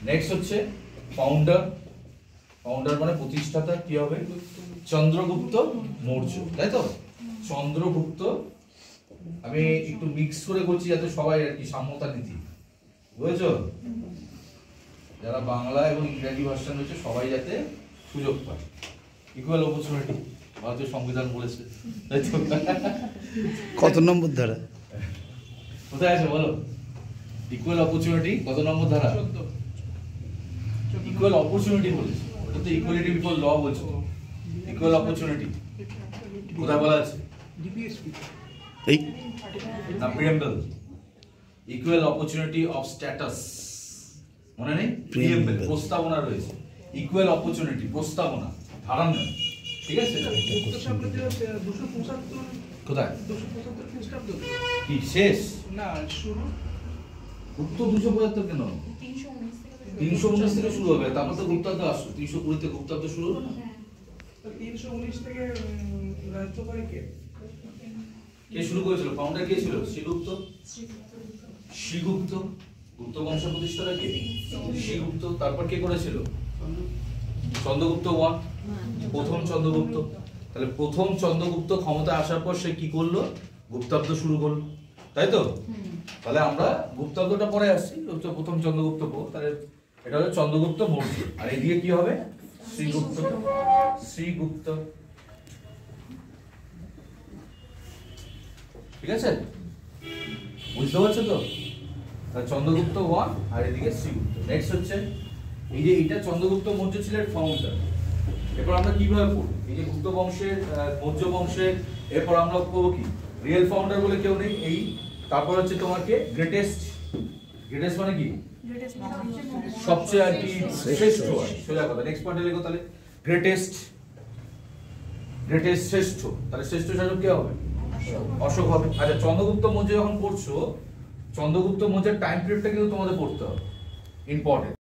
Next হচ্ছে founder. Founder মানে প্রতিষ্ঠাতা কি হবে? চন্দ্রগুপ্ত মৌর্য, তাই তো? চন্দ্রগুপ্ত, আমি একটু মিক্স করে করছি যাতে সবাই আর কি সাম্যতা নীতি, বুঝেছো? যারা বাংলা এবং ইংরেজি ভার্সন হচ্ছে সবাই যাতে সুযোগ পায়, ইকুয়াল অপরচুনিটি ভারতীয় সংবিধান বলেছে, তাই তো? কত নম্বর ধারা? কোথায় আছে বলো? ইকুয়াল অপরচুনিটি কত নম্বর ধারা? ইকুয়াল অপরচুনিটি বলেছে, ওটা তো ইকুয়ালিটি বিফোর ল বলছে। ইকুয়াল অপরচুনিটি কোথায় বলা আছে? এই না, preamble. Equal opportunity of status, মনে নেই? প্রিএম্বল, প্রস্তাবনা রয়েছে। ইকুয়াল অপরচুনিটি প্রস্তাবনা, ধারা নয়, ঠিক আছে? কোথায় কি শেষ না শুরু? উত্তর 275 কেন? 319 থেকে শুরু হবে, তারপর তো গুপ্তাব্দ আসলো। 320 তে গুপ্তাব্দ শুরু হলো না? 319 থেকে রাজ্য করে কে শুরু করেছিল? ফাউন্ডার কে ছিল? শ্রীগুপ্ত। শ্রীগুপ্ত, গুপ্ত বংশ প্রতিষ্ঠাতা কে? শ্রীগুপ্ত। তারপর কে করেছিল? চন্দ্রগুপ্ত 1, প্রথম চন্দ্রগুপ্ত। তাহলে প্রথম চন্দ্রগুপ্ত ক্ষমতায় আসার পর সে কি করলো? গুপ্তাব্দ শুরু করলো, তাই তো? তাহলে আমরা গুপ্তাব্দটা পরে আসছি, হচ্ছে প্রথম চন্দ্রগুপ্ত পর, তাহলে এটা হলো চন্দ্রগুপ্ত মৌর্য। আর এদিকে কি হবে? শ্রীগুপ্ত। শ্রীগুপ্ত, ঠিক আছে? বুঝতে পারছো তো? তাহলে চন্দ্রগুপ্ত 1 আর এদিকে শ্রীগুপ্ত। নেক্সট হচ্ছে এই যে এটা চন্দ্রগুপ্ত মৌর্য ছিলেন ফাউন্ডার। এরপর আমরা কিভাবে পড়ব? এই যে গুপ্ত বংশের, মৌর্য বংশের, এরপর আমরা পড়বো কি? রিয়েল ফাউন্ডার বলে কেউ নেই, এই। তারপর হচ্ছে তোমাকে গ্রেটেস্ট। গ্রেটেস্ট মানে কি? সবচেয়ে আর কি শ্রেষ্ঠ, সোজা কথা। নেক্সট পয়েন্টে লিখো তাহলে গ্রেটেস্ট। গ্রেটেস্ট শ্রেষ্ঠ, তাহলে শ্রেষ্ঠ শাসক কে হবে? অশোক হবে। আচ্ছা, চন্দ্রগুপ্ত মৌর্য যখন পড়ছো, চন্দ্রগুপ্ত মৌর্যের টাইম পিরিয়ডটা কিন্তু তোমাদের পড়তে হবে, ইম্পর্টেন্ট।